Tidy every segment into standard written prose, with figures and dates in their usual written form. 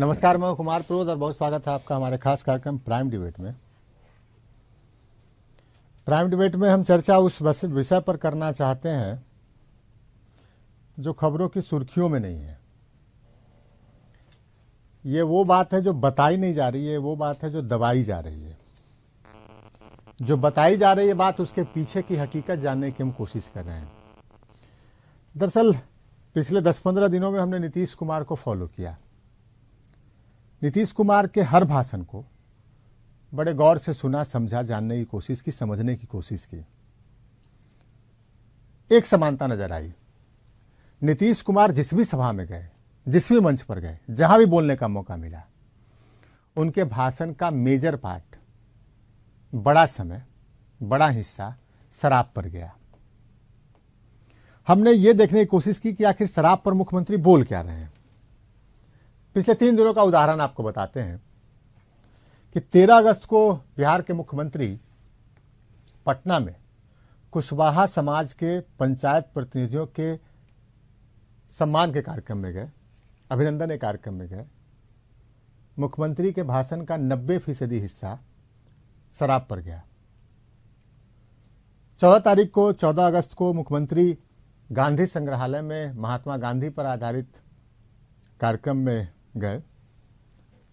नमस्कार, मैं कुमार प्रोद और बहुत स्वागत है आपका हमारे खास कार्यक्रम प्राइम डिबेट में। प्राइम डिबेट में हम चर्चा उस विषय पर करना चाहते हैं जो खबरों की सुर्खियों में नहीं है। ये वो बात है जो बताई नहीं जा रही है, वो बात है जो दबाई जा रही है। जो बताई जा रही है बात, उसके पीछे की हकीकत जानने की हम कोशिश कर रहे हैं। दरअसल पिछले 10-15 दिनों में हमने नीतीश कुमार को फॉलो किया। नीतीश कुमार के हर भाषण को बड़े गौर से सुना, समझा, जानने की कोशिश की, समझने की कोशिश की। एक समानता नजर आई। नीतीश कुमार जिस भी सभा में गए, जिस भी मंच पर गए, जहां भी बोलने का मौका मिला, उनके भाषण का मेजर पार्ट, बड़ा समय, बड़ा हिस्सा शराब पर गया। हमने ये देखने की कोशिश की कि आखिर शराब पर मुख्यमंत्री बोल क्या रहे हैं। पिछले 3 दिनों का उदाहरण आपको बताते हैं कि 13 अगस्त को बिहार के मुख्यमंत्री पटना में कुशवाहा समाज के पंचायत प्रतिनिधियों के सम्मान के कार्यक्रम में गए, अभिनंदन के कार्यक्रम में गए। मुख्यमंत्री के भाषण का 90% हिस्सा शराब पर गया। 14 अगस्त को मुख्यमंत्री गांधी संग्रहालय में महात्मा गांधी पर आधारित कार्यक्रम में गए।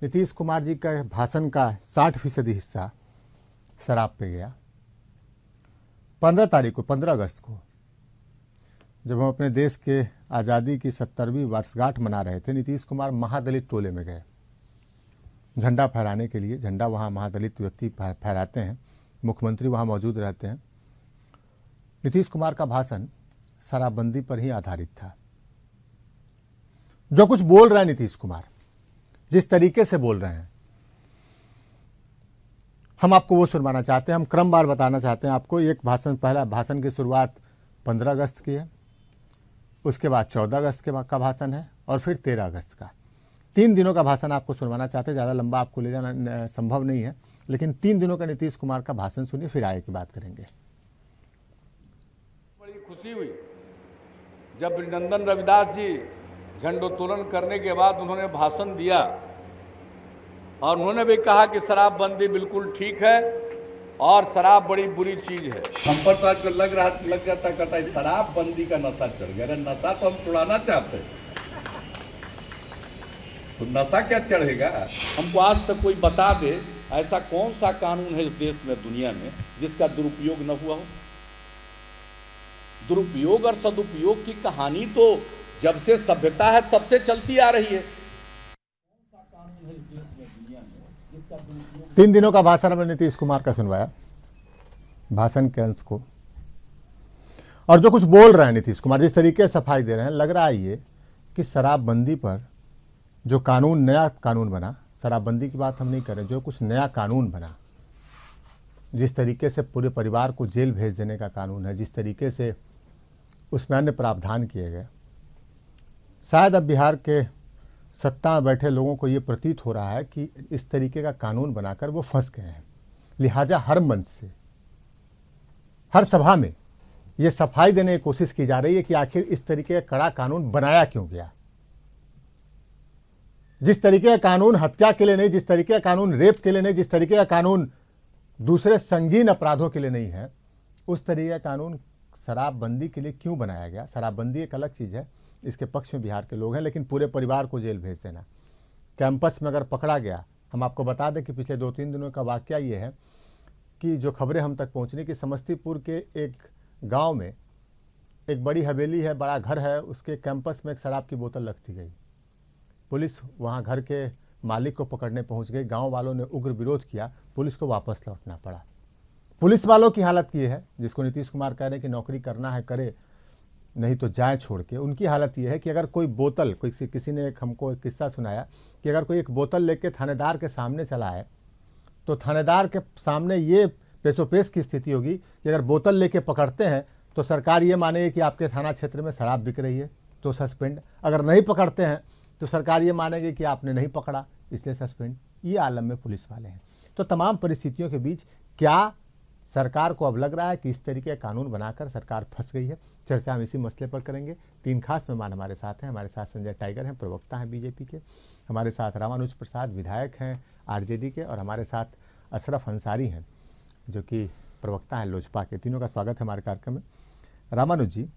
नीतीश कुमार जी का भाषण का 60% हिस्सा शराब पे गया। 15 अगस्त को जब हम अपने देश के आज़ादी की 70वीं वर्षगांठ मना रहे थे, नीतीश कुमार महादलित टोले में गए झंडा फहराने के लिए। झंडा वहाँ महादलित व्यक्ति फहराते हैं, मुख्यमंत्री वहाँ मौजूद रहते हैं। नीतीश कुमार का भाषण शराबबंदी पर ही आधारित था। जो कुछ बोल रहे हैं नीतीश कुमार, जिस तरीके से बोल रहे हैं, हम आपको वो सुनवाना चाहते हैं। हम क्रमवार बताना चाहते हैं आपको। एक भाषण, पहला भाषण की शुरुआत 15 अगस्त की है, उसके बाद 14 अगस्त का भाषण है और फिर 13 अगस्त का। 3 दिनों का भाषण आपको सुनवाना चाहते हैं। ज़्यादा लंबा आपको ले जाना संभव नहीं है, लेकिन 3 दिनों का नीतीश कुमार का भाषण सुनिए, फिर आगे की बात करेंगे। बड़ी खुशी हुई जब नंदन रविदास जी झंडोत्तोलन करने के बाद उन्होंने भाषण दिया और उन्होंने भी कहा कि शराबबंदी बिल्कुल ठीक है और शराब बड़ी बुरी चीज है। हम पर लग जाता करता शराबबंदी का नशा चढ़ गया। नशा तो हम छुड़ाना चाहते हैं, तो नशा क्या चढ़ेगा? हमको आज तक कोई बता दे ऐसा कौन सा कानून है इस देश में, दुनिया में, जिसका दुरुपयोग न हुआ हो। दुरुपयोग और सदुपयोग की कहानी तो जब से सभ्यता है तब से चलती आ रही है। 3 दिनों का भाषण हमने नीतीश कुमार का सुनवाया, भाषण के अंश को। और जो कुछ बोल रहे हैं नीतीश कुमार, जिस तरीके से सफाई दे रहे हैं, लग रहा है ये कि शराबबंदी पर जो कानून, नया कानून बना, शराबबंदी की बात हम नहीं कर रहे, जो कुछ नया कानून बना, जिस तरीके से पूरे परिवार को जेल भेज देने का कानून है, जिस तरीके से उसमें अन्य प्रावधान किए गए, शायद अब बिहार के सत्ता में बैठे लोगों को ये प्रतीत हो रहा है कि इस तरीके का कानून बनाकर वो फंस गए हैं। लिहाजा हर मंच से, हर सभा में ये सफाई देने की कोशिश की जा रही है कि आखिर इस तरीके का कड़ा कानून बनाया क्यों गया। जिस तरीके का कानून हत्या के लिए नहीं, जिस तरीके का कानून रेप के लिए नहीं, जिस तरीके का कानून दूसरे संगीन अपराधों के लिए नहीं है, उस तरीके का कानून शराबबंदी के लिए क्यों बनाया गया। शराबबंदी एक अलग चीज़ है, इसके पक्ष में बिहार के लोग हैं, लेकिन पूरे परिवार को जेल भेज देना, कैंपस में अगर पकड़ा गया। हम आपको बता दें कि पिछले 2-3 दिनों का वाकया ये है कि जो खबरें हम तक पहुंचने की, समस्तीपुर के एक गांव में एक बड़ी हवेली है, बड़ा घर है, उसके कैंपस में एक शराब की बोतल रखी गई। पुलिस वहां घर के मालिक को पकड़ने पहुंच गई। गाँव वालों ने उग्र विरोध किया, पुलिस को वापस लौटना पड़ा। पुलिस वालों की हालत ये है, जिसको नीतीश कुमार कह रहे हैं कि नौकरी करना है करे, नहीं तो जाए छोड़ के। उनकी हालत ये है कि अगर कोई बोतल, किसी ने हमको एक किस्सा सुनाया कि अगर कोई एक बोतल लेके थानेदार के सामने चला है, तो थानेदार के सामने ये पेशोपेश की स्थिति होगी कि अगर बोतल लेके पकड़ते हैं तो सरकार ये मानेगी कि आपके थाना क्षेत्र में शराब बिक रही है, तो सस्पेंड। अगर नहीं पकड़ते हैं तो सरकार ये मानेगी कि आपने नहीं पकड़ा, इसलिए सस्पेंड। ये आलम में पुलिस वाले हैं। तो तमाम परिस्थितियों के बीच क्या सरकार को अब लग रहा है कि इस तरीके का कानून बनाकर सरकार फंस गई है। चर्चा हम इसी मसले पर करेंगे। 3 खास मेहमान हमारे साथ हैं। हमारे साथ संजय टाइगर हैं, प्रवक्ता हैं बीजेपी के। हमारे साथ रामानुज प्रसाद, विधायक हैं आरजेडी के। और हमारे साथ अशरफ अंसारी हैं, जो कि प्रवक्ता हैं लोजपा के। तीनों का स्वागत है हमारे कार्यक्रम में। रामानुज जी,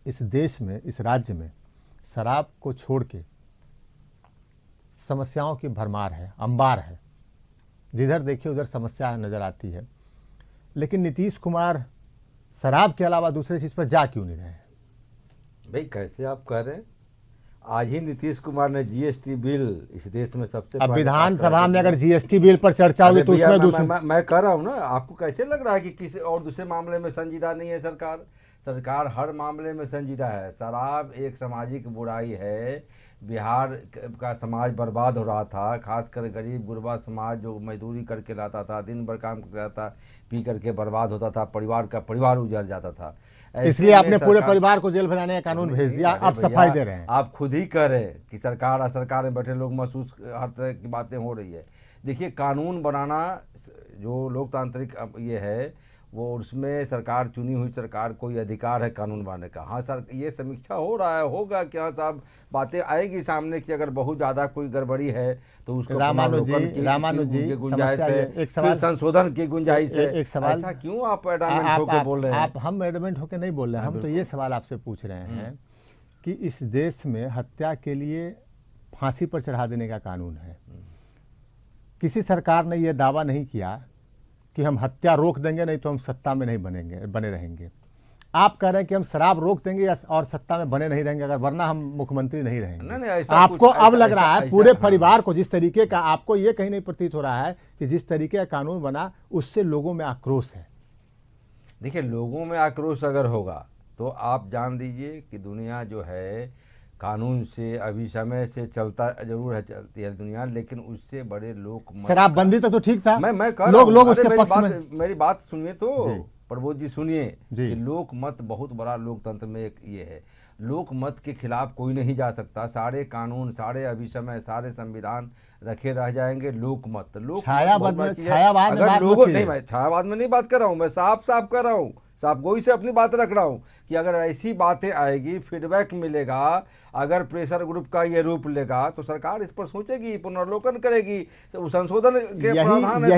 इस देश में, इस राज्य में शराब को छोड़ के समस्याओं की भरमार है, अंबार है। जिधर देखिए उधर समस्या नजर आती है, लेकिन नीतीश कुमार शराब के अलावा दूसरे चीज पर जा क्यों नहीं रहे हैं? भाई कैसे आप कह रहे हैं? आज ही नीतीश कुमार ने जीएसटी बिल इस देश में सबसे अब विधानसभा में अगर जीएसटी बिल पर चर्चा होगी तो उसमें दूसरे मैं कह रहा हूँ ना, आपको कैसे लग रहा है कि किसी और दूसरे मामले में संजीदा नहीं है सरकार? सरकार हर मामले में संजीदा है। शराब एक सामाजिक बुराई है। बिहार का समाज बर्बाद हो रहा था, खासकर गरीब गुरबा समाज जो मजदूरी करके लाता था, दिन भर काम करता था, पी करके बर्बाद होता था, परिवार का परिवार उजड़ जाता था। इसलिए आपने पूरे परिवार को जेल भराने का कानून भेज दिया। आप सफाई दे रहे हैं। आप खुद ही कह रहे हैं कि सरकार में बैठे लोग महसूस हर तरह की बातें हो रही है। देखिए, कानून बनाना जो लोकतांत्रिक ये है, वो उसमें सरकार, चुनी हुई सरकार को ये अधिकार है कानून बनाने का। हाँ सर, ये समीक्षा हो रहा है, होगा क्या साहब, बातें आएगी सामने कि अगर बहुत ज़्यादा कोई गड़बड़ी है तो उसको रामानुज जी गुंजाइश है, एक सवाल, संशोधन की गुंजाइश है। एक सवाल, ऐसा क्यों आप एडमेंट होकर बोल रहे हैं? हम एडमेंट होकर नहीं बोल रहे हैं। हम तो ये सवाल आपसे पूछ रहे हैं कि इस देश में हत्या के लिए फांसी पर चढ़ा देने का कानून है। किसी सरकार ने यह दावा नहीं किया कि हम हत्या रोक देंगे, नहीं तो हम सत्ता में नहीं बने रहेंगे। आप कह रहे हैं कि हम शराब रोक देंगे और सत्ता में बने नहीं रहेंगे, अगर वरना हम मुख्यमंत्री नहीं रहेंगे। नहीं, आपको अब लग रहा है पूरे परिवार को, जिस तरीके का आपको ये कहीं नहीं प्रतीत हो रहा है कि जिस तरीके का कानून बना उससे लोगों में आक्रोश है? देखिए, लोगों में आक्रोश अगर होगा तो आप जान लीजिए कि दुनिया जो है कानून से अभी समय से चलता जरूर है, चलती है दुनिया, लेकिन उससे बड़े लोग शराबबंदी तक तो ठीक था। मैं लोग उसके पक्ष में। मेरी बात सुनिए तो प्रबोध जी, सुनिए कि लोक मत बहुत बड़ा लोकतंत्र में एक ये है। लोक मत के खिलाफ कोई नहीं जा सकता। सारे कानून, सारे अभिसमय, सारे संविधान रखे रह जाएंगे। लोक मत छायावाद में मैं छायावाद में नहीं बात कर रहा हूँ, मैं साफ साफ कर रहा हूँ, साफ गोई से अपनी बात रख रहा हूँ कि अगर ऐसी बातें आएगी, फीडबैक मिलेगा, अगर प्रेशर ग्रुप का ये रूप लेगा तो सरकार इस पर सोचेगी, पुनर्लोकन करेगी। तो संशोधन के प्रावधान है,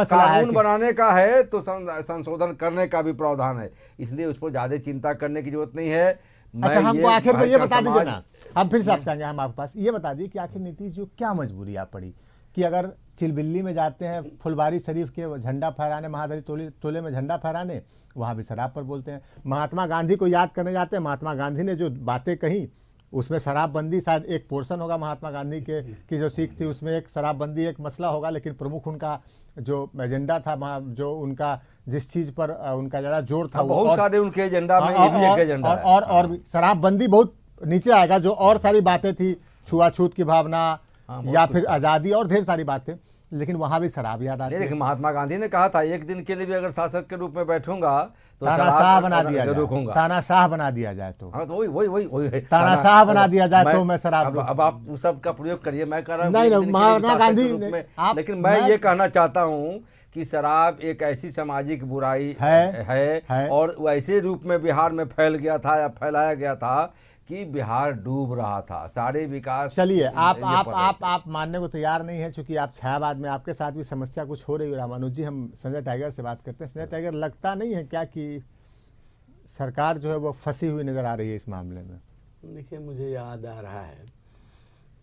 कानून बनाने का है तो संशोधन करने का भी प्रावधान है। इसलिए उस पर ज्यादा चिंता करने की जरूरत नहीं है। अच्छा, हमको आखिर में ये बता दीजिए ना, हम फिर से आपसे आएंगे, हम आपके पास ये बता दीजिए कि आखिर नीतीश जी क्या मजबूरी आ पड़ी कि अगर चिलबिल्ली में जाते हैं फुलवारी शरीफ के झंडा फहराने, महादरी टोले में झंडा फहराने, वहाँ भी शराब पर बोलते हैं। महात्मा गांधी को याद करने जाते हैं, महात्मा गांधी ने जो बातें कही उसमें शराबबंदी शायद एक पोर्शन होगा महात्मा गांधी की जो सीख थी, उसमें एक शराबबंदी एक मसला होगा, लेकिन प्रमुख उनका जो एजेंडा था, जो उनका जिस चीज पर उनका ज्यादा जोर था, बहुत सारे उनके एजेंडा में ये भी एक एजेंडा है। और शराबबंदी बहुत नीचे आएगा। जो और सारी बातें थी, छुआछूत की भावना या फिर आज़ादी और ढेर सारी बातें, लेकिन वहां भी शराब याद आती है। देखिए, महात्मा गांधी ने कहा था एक दिन के लिए भी अगर शासक के रूप में बैठूंगा तो तानाशाह बना दिया जाए, तानाशाह बना दिया जाए तो। हाँ, तो वही तानाशाह बना दिया जाए तो मैं शराब। अब आप उस सब का प्रयोग करिए, मैं कह रहा हूँ नहीं, महात्मा गांधी। लेकिन मैं ये कहना चाहता हूँ कि शराब एक ऐसी सामाजिक बुराई है और वैसे रूप में बिहार में फैल गया था या फैलाया गया था कि बिहार डूब रहा था, सारे विकास। चलिए, आप मानने को तैयार नहीं है, चूंकि आप छायावाद में, आपके साथ भी समस्या कुछ हो रही है। रामानुज जी, हम संजय टाइगर से बात करते हैं। संजय टाइगर, लगता नहीं है क्या कि सरकार जो है वो फंसी हुई नजर आ रही है इस मामले में? देखिए, मुझे याद आ रहा है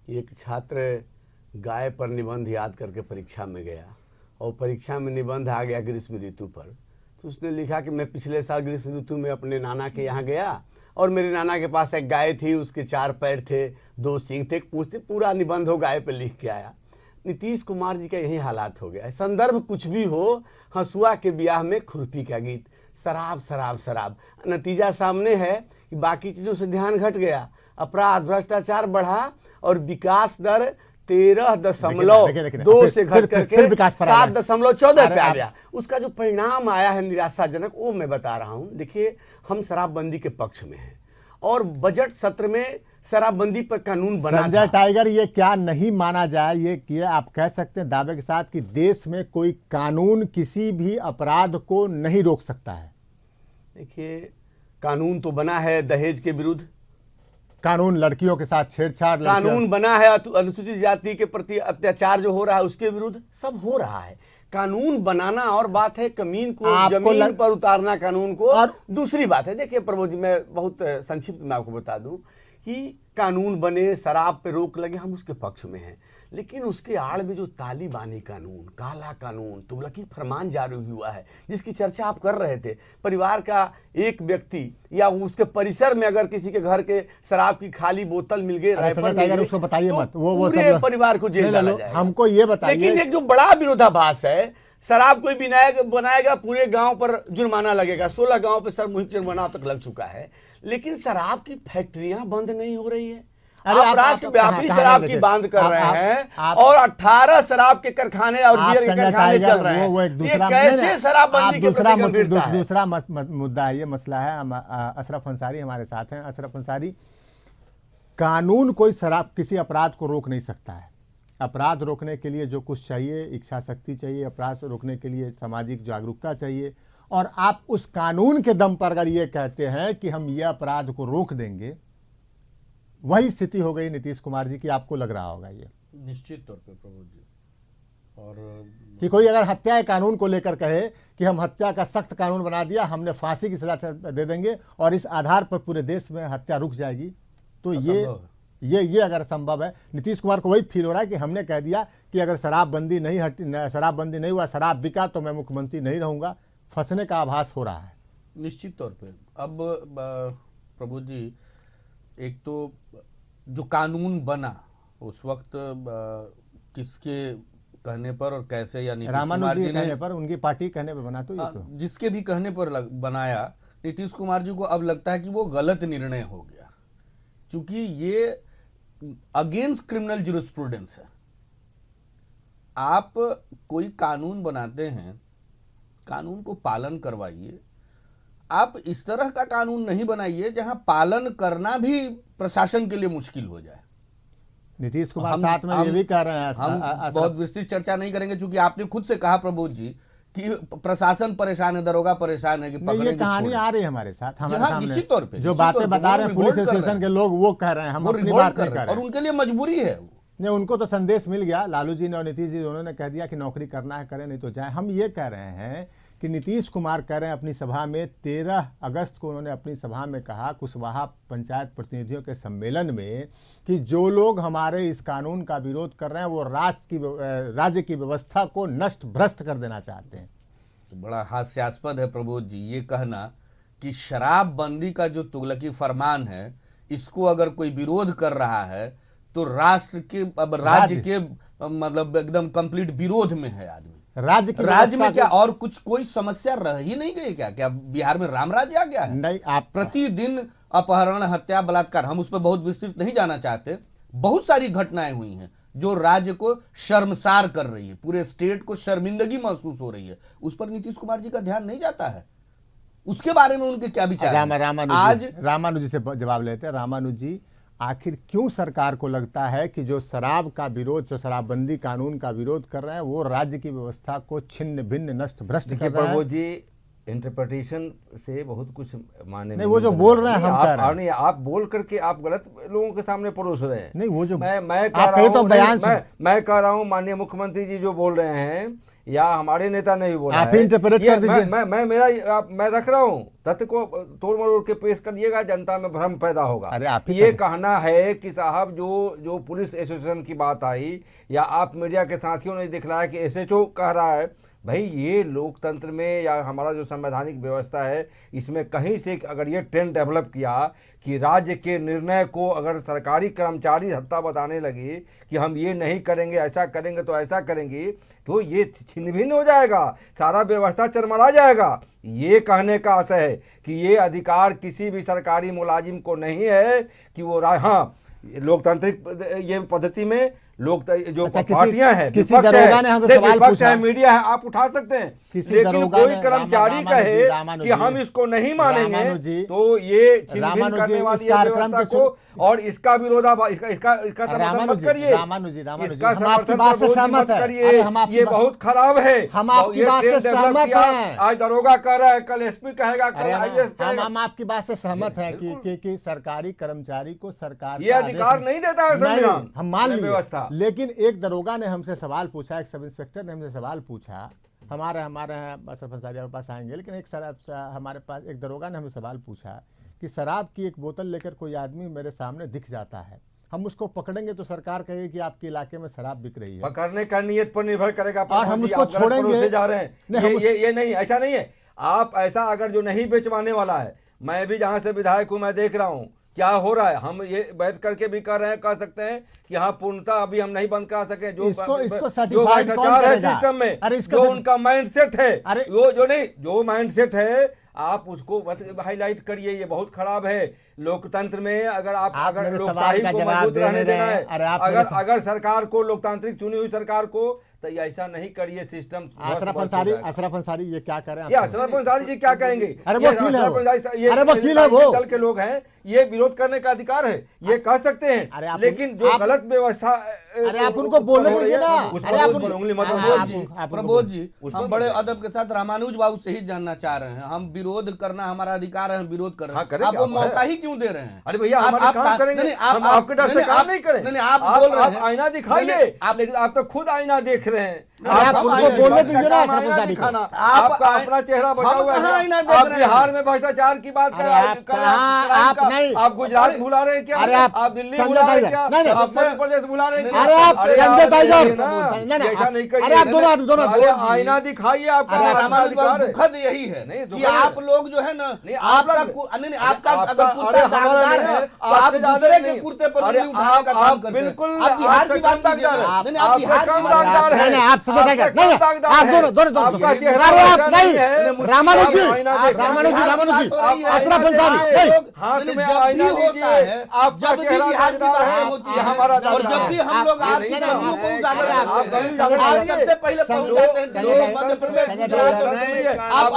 कि एक छात्र गाय पर निबंध याद करके परीक्षा में गया और परीक्षा में निबंध आ गया ग्रीष्म ऋतु पर, तो उसने लिखा कि मैं पिछले साल ग्रीष्म ऋतु में अपने नाना के यहाँ गया और मेरे नाना के पास एक गाय थी, उसके 4 पैर थे, 2 सींग थे, पूछते पूरा निबंध हो गाय पे लिख के आया। नीतीश कुमार जी का यही हालात हो गया है। संदर्भ कुछ भी हो, हंसुआ के ब्याह में खुरपी का गीत, शराब शराब शराब। नतीजा सामने है कि बाकी चीज़ों से ध्यान घट गया, अपराध भ्रष्टाचार बढ़ा और विकास दर 13.2 से घट करके 7.14 पे आ गया। उसका जो परिणाम आया है निराशाजनक, वो मैं बता रहा हूं। देखिए, हम शराबबंदी के पक्ष में हैं और बजट सत्र में शराबबंदी पर कानून बना। संजय टाइगर, ये क्या नहीं माना जाए, ये आप कह सकते हैं दावे के साथ कि देश में कोई कानून किसी भी अपराध को नहीं रोक सकता है? देखिए, कानून तो बना है दहेज के विरुद्ध, कानून लड़कियों के साथ छेड़छाड़, कानून बना है अनुसूचित जाति के प्रति अत्याचार जो हो रहा है उसके विरुद्ध, सब हो रहा है। कानून बनाना और बात है, कमीन को जमीन पर उतारना कानून को और दूसरी बात है। देखिए प्रभु जी, मैं बहुत संक्षिप्त में आपको बता दूं कि कानून बने, शराब पे रोक लगे, हम उसके पक्ष में हैं, लेकिन उसके आड़ में जो तालिबानी कानून, काला कानून, तुगलकी फरमान जारी हुआ है जिसकी चर्चा आप कर रहे थे, परिवार का एक व्यक्ति या उसके परिसर में अगर किसी के घर के शराब की खाली बोतल मिल गई, उसको बताइए मत, वो पूरे परिवार को जेल डाला जाएगा। हमको ये बताइए। लेकिन एक जो बड़ा विरोधाभास है, शराब कोई बनाएगा पूरे गांव पर जुर्माना लगेगा, 16 गांव पर सामूहिक जुर्माना तक लग चुका है, लेकिन शराब की फैक्ट्रियां बंद नहीं हो रही है। आप राष्ट्रव्यापी शराब की बांध कर रहे हैं और 18 शराब के कारखाने और बियर के कारखाने चल रहे हैं। ये कैसे शराबबंदी के प्रति गंभीरता है? दूसरा मुद्दा है, ये मसला है। अशरफ अंसारी हमारे साथ हैं। अशरफ अंसारी, कानून कोई शराब किसी अपराध को रोक नहीं सकता है। अपराध रोकने के लिए जो कुछ चाहिए, इच्छा शक्ति चाहिए, अपराध रोकने के लिए सामाजिक जागरूकता चाहिए, और आप उस कानून के दम पर अगर ये कहते हैं कि हम ये अपराध को रोक देंगे, वही स्थिति हो गई नीतीश कुमार जी की। आपको लग रहा होगा ये निश्चित तौर पे प्रभु जी, और कि कोई अगर हत्या कानून को लेकर कहे कि हम हत्या का सख्त कानून बना दिया, हमने फांसी की सजा दे देंगे और इस आधार पर पूरे देश में हत्या रुक जाएगी, तो ये अगर संभव है, नीतीश कुमार को वही फील हो रहा है कि हमने कह दिया कि अगर शराबबंदी नहीं हुआ, शराब बिका तो मैं मुख्यमंत्री नहीं रहूंगा, फंसने का आभास हो रहा है। निश्चित तौर पे अब प्रभु जी, एक तो जो कानून बना उस वक्त किसके कहने पर और कैसे, यानी रामानुज जी कहने पर, उनकी पार्टी कहने पर बना, तो ये तो जिसके भी कहने पर बनाया, नीतीश कुमार जी को अब लगता है कि वो गलत निर्णय हो गया, क्योंकि ये अगेंस्ट क्रिमिनल ज्यूरिस्प्रूडेंस है। आप कोई कानून बनाते हैं, कानून को पालन करवाइए। आप इस तरह का कानून नहीं बनाइए जहां पालन करना भी प्रशासन के लिए मुश्किल हो जाए। नीतीश कुमार साथ में ये भी कह रहे हैं, हम बहुत विस्तृत चर्चा नहीं करेंगे, क्योंकि आपने खुद से कहा प्रबोध जी कि प्रशासन परेशान है, दरोगा परेशान है कि ये कहानी आ रही है हमारे साथ, हमारे सामने निश्चित तौर पे जो बातें बता रहे हैं पुलिस एसोसिएशन के लोग, वो कह रहे हैं, हम अपनी बात नहीं कर रहे हैं, और उनके लिए मजबूरी है। नहीं, उनको तो संदेश मिल गया, लालू जी ने और नीतीश जी दोनों ने कह दिया कि नौकरी करना है करें, नहीं तो जाए। हम ये कह रहे हैं कि नीतीश कुमार कह रहे हैं अपनी सभा में, 13 अगस्त को उन्होंने अपनी सभा में कहा, कुशवाहा पंचायत प्रतिनिधियों के सम्मेलन में, कि जो लोग हमारे इस कानून का विरोध कर रहे हैं वो राज्य की व्यवस्था को नष्ट भ्रष्ट कर देना चाहते हैं। तो बड़ा हास्यास्पद है प्रबोध जी ये कहना कि शराबबंदी का जो तुगलकी फरमान है, इसको अगर कोई विरोध कर रहा है तो राज्य के मतलब एकदम कंप्लीट विरोध में है आदमी। राज्य में क्या और कुछ कोई समस्या रह ही नहीं गई क्या बिहार में राम राज्य आ गया है? नहीं, आप प्रतिदिन अपहरण, हत्या, बलात्कार, हम उस पर बहुत विस्तृत नहीं जाना चाहते, बहुत सारी घटनाएं हुई हैं जो राज्य को शर्मसार कर रही है, पूरे स्टेट को शर्मिंदगी महसूस हो रही है। उस पर नीतीश कुमार जी का ध्यान नहीं जाता है। उसके बारे में उनके क्या विचार हैं? रामानुजी से जवाब लेते हैं। रामानुज जी, आखिर क्यों सरकार को लगता है कि जो शराब का विरोध, जो शराबबंदी कानून का विरोध कर रहे हैं, वो राज्य की व्यवस्था को छिन्न भिन्न नष्ट भ्रष्ट कर रहे हैं? जी, इंटरप्रिटेशन से बहुत कुछ माने नहीं, वो जो बोल रहे हैं हम कह रहे हैं, आप बोल करके आप गलत लोगों के सामने परोस रहे हैं। नहीं, वो जो मैं कह रहा हूँ माननीय मुख्यमंत्री जी जो बोल रहे हैं या हमारे नेता ने भी बोला, आप इंटरप्रेट कर दीजिए। मैं रख रहा हूँ, तथ्य को तोड़ मरोड़ के पेश करिएगा, जनता में भ्रम पैदा होगा। अरे आप ये कहना है कि साहब जो पुलिस एसोसिएशन की बात आई या आप मीडिया के साथियों ने दिखलाया कि एसएचओ कह रहा है, भाई ये लोकतंत्र में या हमारा जो संवैधानिक व्यवस्था है, इसमें कहीं से अगर ये ट्रेंड डेवलप किया कि राज्य के निर्णय को अगर सरकारी कर्मचारी हत्या बताने लगे कि हम ये नहीं करेंगे, ऐसा करेंगे तो ऐसा करेंगे, तो ये छिन्न भिन्न हो जाएगा, सारा व्यवस्था चरमरा जाएगा। ये कहने का आशय है कि ये अधिकार किसी भी सरकारी मुलाजिम को नहीं है कि वो लोकतांत्रिक ये पद्धति में लोग जो पार्टियां हैं, किसी दरोगा ने हमसे सवाल पूछा, मीडिया है, आप उठा सकते हैं, लेकिन कोई कर्मचारी कहे कि हम इसको नहीं मानेंगे, तो ये करने वाली व्यवस्था को और इसका विरोधाभास इसका समर्थन मत करिए। रामानुजी इसका हम आपकी समर्थन बात से तो सहमत मत है। करिए। अरे हम आपकी ये बात- बहुत खराब है। हम आपकी ये बात से ट्रेंड डेवलप सहमत किया। हैं। आज दरोगा कह रहा है, कल एसपी कहेगा, कल अरे आईएएस कहेगा। हम आपकी बात से सहमत हैं कि सरकारी कर्मचारी को सरकार ये का अधिकार आदेश- नहीं देता है नहीं, संविधान, हम मान ये लिए। व्यवस्था। लेकिन एक दरोगा ने हमसे सवाल पूछा, एक सब इंस्पेक्टर ने हमसे सवाल पूछा, हमारे अशरफ अंसारी के पास आएंगे, लेकिन हमारे पास एक दरोगा ने हमें सवाल पूछा कि शराब की एक बोतल लेकर कोई आदमी मेरे सामने दिख जाता है, हम उसको पकड़ेंगे तो सरकार कहेगी कि आपके इलाके में शराब बिक रही है, पकड़ने का नियत पर निर्भर करेगा। और हम उसको आप गलत छोड़ेंगे पड़ोस से जा रहे हैं। नहीं, ये नहीं, ऐसा नहीं है। आप ऐसा अगर जो नहीं बेचवाने वाला है, मैं भी जहां से विधायक हूं, मैं देख रहा हूं क्या हो रहा है। हम ये बैठ करके भी कह सकते हैं कि हाँ पूर्णतः अभी हम नहीं बंद करा सके। जो इसको जो सर्टिफाइड कौन भ्रष्टाचार है करेगा? सिस्टम में, अरे इसका जो उनका माइंडसेट है, अरे जो माइंडसेट है, आप उसको हाईलाइट करिए। ये बहुत खराब है लोकतंत्र में। अगर अगर मेरे सवाल लोकशाही का को जवाब मजबूत दे रहने नहीं देना रहे है, हैं। अरे आप मेरे अगर सरकार को, लोकतांत्रिक चुनी हुई सरकार को, तो ऐसा नहीं करिए। सिस्टम अशरफ अंसारी ये क्या करें? ये अशरफ अंसारी जी क्या कहेंगे? अरे ये वकील है अशरफ वो। अंसारी, ये अरे वकील है वो। दल के लोग हैं, ये विरोध करने का अधिकार है, ये कह सकते अरे हैं। आप- लेकिन जो आप- गलत व्यवस्था, अरे आप उनको बोलने दीजिए ना। उस अरे पर आप उंगली मत आप- उठाइए। आप- प्रबोध जी, उस हम पर बड़े बताइए। अदब के साथ रामानुज बाबू से ही जानना चाह रहे हैं। हम विरोध करना हमारा अधिकार है, हम विरोध कर रहे हाँ, हैं, करेंगे, आप वो आप मौका है। ही क्यों दे रहे हैं? अरे भैया, आप- हमारे आप- काम करेंगे। नहीं, हम आपके डर से काम नहीं करें। नहीं, आप बोल रहे हैं। आईना दिखाइए, लेकिन आप तो खुद आईना देख रहे हैं। आप उनको आईना बोलने दिखाना, दीजिए ना आईना अशरफ अंसारी को। दिखाना। आप आपका अपना चेहरा बचा हम हुआ कहाँ आईना है। देख आप रहे हैं? बिहार में भ्रष्टाचार की बात कर अरे रहे हैं। आप कहाँ- आप नहीं। आप गुजरात भुला रहे हैं क्या? अरे आप दिल्ली संजय भुला रहे हैं टाइगर। क्या? नहीं, नहीं, आप मध्य प्रदेश भुला रहे हैं क्या? अरे आप संजय टाइगर। देखिए ना, नहीं, नहीं, ऐसा आप- नहीं करिए। अरे आप दोनों अरे आईना दिखाइए, आपका अरे आपका रामानुज अधिकार बाबू, है। दुखद यही है नहीं, कि दुखद है। आप लोग जो है ना, नहीं, आप आपका लोग- नहीं, आपका आपका- अगर कुर्ता अरे हमारा दागदार नहीं है है, तो आप आपसे ज्यादा दूसरे के नहीं। कुर्ते पर अरे उंगली उठाने का आप काम करते हैं। बिल्कुल आप बिहार की आपसे बात कम कीजिए। दागदार है। नहीं, आप आपसे बिहार कम की बात दागदार है। नहीं, नहीं, आप संजय टाइगर। आपसे नहीं, कम दागदार आप है। दोनों आपका चेहरा अरे आप वैसा नहीं, है। रामानुज जी, आईना आप देखिए। रामानुज जी, आप अशरफ आईना अंसारी, देखिए। नहीं। हाथ नहीं, में जब आईना भी होता दीजिए। है, आपका जब भी चेहरा बिहार की दागदार बातें है, होती ये हैं, हमारा और दागदार जब है। भी हम लोग आप- आपकी नहीं, कमियों को नहीं, उजागर आप- करते हैं, संजय आप टाइगर। सबसे पहले संजय पहुंचाते हैं टाइगर। लोग मध्य प्रदेश, संजय गुजरात टाइगर। और दिल्ली। नहीं, आप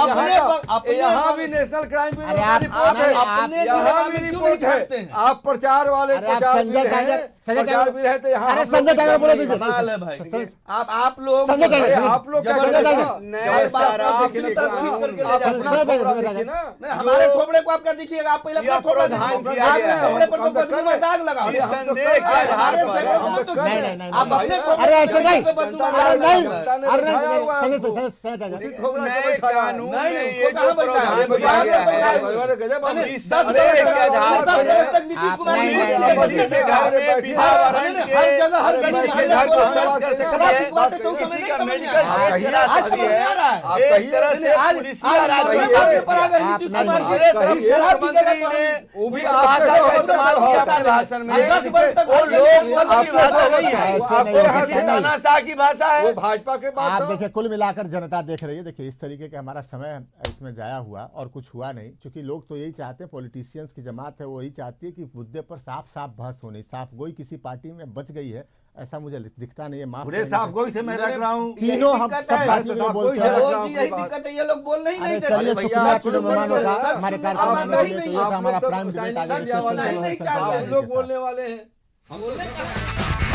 अपने यहाँ भी नेशनल क्राइम अरे आप- रिपोर्ट है। नहीं, आप- अपने यहाँ जिले भी में क्यों रिपोर्ट नहीं है। छापते हैं? आप प्रचार वाले अरे आप प्रचार संजय भी टाइगर, हैं, संजय प्रचार टाइगर। भी है, तो यहाँ अरे हम लोग संजय टाइगर भी बोले नहीं दीजिए। कमाल है भाई। संजय- आप लोग संजय टाइगर। अरे आप लोग क्या संजय करते टाइगर। हैं? नए शराब के तरफ खींच करके ले आप जाते अपना संजय टाइगर, थोड़ा संजय देखिए टाइगर। ना। नहीं, हमारे थोपड़े को आप क्या दीजिएगा? आप पहले अपना यह थोपड़ा प्रावधान दीजिए। किया आप गया है। थोपड़े पर तो बदबू में दाग लगाओ। इस संदेह के आधार हमारे पर थोपड़े को मत तो नहीं, दीजिए। नहीं, आप नहीं, अपने नहीं। थोपड़े अरे ऐसे नहीं, पे बदबू में अरे दाग नहीं, लगाओ। अरे बिठाया नहीं, हुआ है संजय आपको। संजय टाइगर। नए कानून नहीं, में नहीं, ये उसको कहाँ जो प्रावधान बैठाया? किया गया है, नहीं, इस संदेह के आधार पर नीतीश कुमार नहीं, ने नहीं, इसको नहीं, किसी के घर में बिना वारंट के हर जगह हर किसी के घर को सर्च कर सकती है, किसी का मेडिकल टेस्ट करा आज सकती समझ में आ रहा है। आप है। कहिए, एक तरह से आज पुलिसिया राज आज है। आपके पर आ गए नीतीश आप कुमार नहीं, जी। दूसरे तरफ शराब की जगह मुख्यमंत्री ने वो भी इस आपके भाषा का होते इस्तेमाल हैं, किया अपने भाषण में। 10 वर्ष तक और लोग की भाषा नहीं है, ऐसे नहीं, वो ऐसे किसी नहीं। तानाशाह की भाषा वो है। भाजपा के बात आप तो- देखिए, कुल मिलाकर जनता देख रही है। देखिए, इस तरीके के हमारा समय इसमें जाया हुआ और कुछ हुआ नहीं, क्योंकि लोग तो यही चाहते हैं, पॉलिटिशियंस की जमात है वो यही चाहती है कि मुद्दे पर साफ साफ बहस होनी। साफ गोई किसी पार्टी में बच गई है ऐसा मुझे दिखता नहीं है। माफ पूरे करेंगे। साफ गोई से मैं रख रहा हूँ। तीनों हम दिक्कत सब है। पार्टियों में साफ बोलते गोई हैं। से रोज जी यही दिक्कत है, ये लोग बोलने ही अरे नहीं चलिए, देते। शुक्रिया आप चुने लोग मेहमानों का सब हमारे सुनने कार्यक्रम वाला में ही आने के लिए। नहीं तो ये है। था हमारा आप लोग प्राइम तो डिबेट साइलेंस आगे वाले से हैं। चल रहा है। नहीं आप लोग बोलने वाले हैं। हम लोग